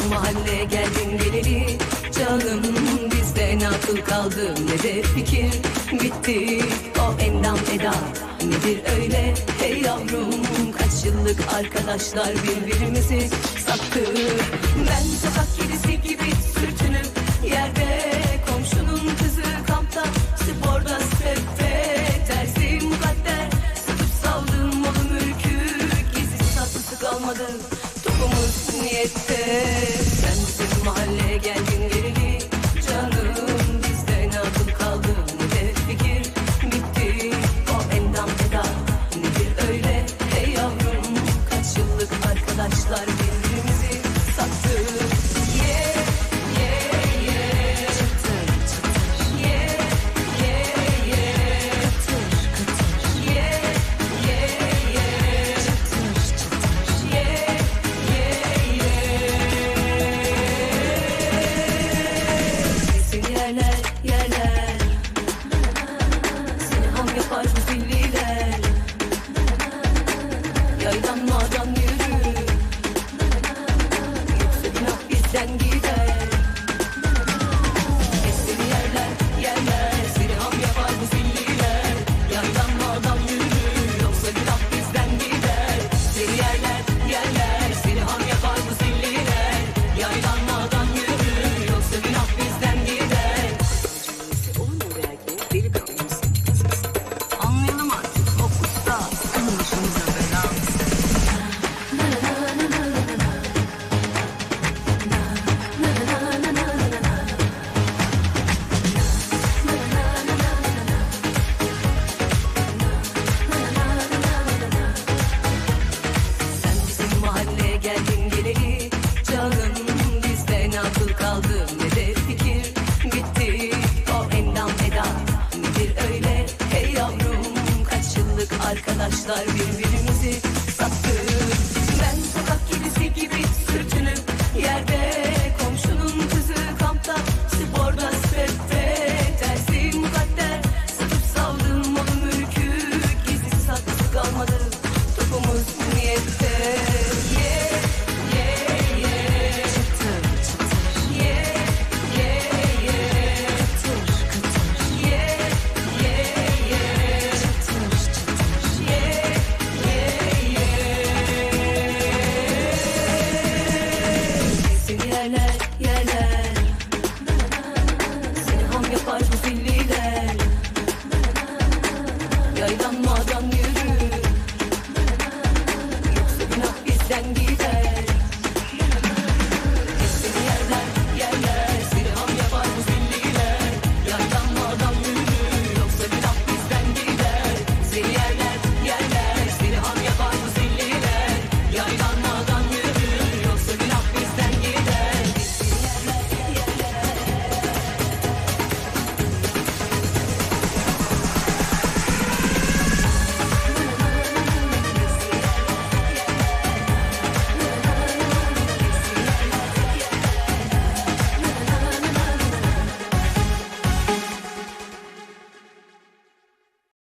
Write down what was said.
bizim mahalleye geldin geleli. Canım bizde ne akıl kaldı ne de fikir. Bitti o endam eda, nedir öyle hey yavrum. Kaç yıllık arkadaşlar birbirimizi sattık. Ben sokak kedisi gibi sürtünüp yerde, komşunun kızı kampta, sporda stepte, tersi mukadder, satıp saldım malım ürkük. Gizlisi tatlısı kalmadı, topumuz niyette. Sen bizim mahalleye geldin geleli. Canım bizde ne akıl kaldı ne de fikir. Bitti o endam eda, nedir öyle hey yavrum. Kaç yıllık arkadaşlar birbirimizi sattık. Yerler seni ham yapar bu zilliler. Yaydan mağdan yürü, yoksa günah bizden gider. Seni yerler seni ham yapar bu zilliler. Yaydan mağdan yürü, yoksa günah bizden gider. Seni yerler seni ham yapar bu zilliler. Yaydan mağdan yürü, yoksa günah bizden gider. Anlayalım artık o usta, onun başımıza bela mısın? Sen bizim mahalleye geldin geleli. Canım bizde ne akıl kaldı ne de fikir. Bitti o endam eda, nedir öyle hey yavrum. Kaç yıllık arkadaşlar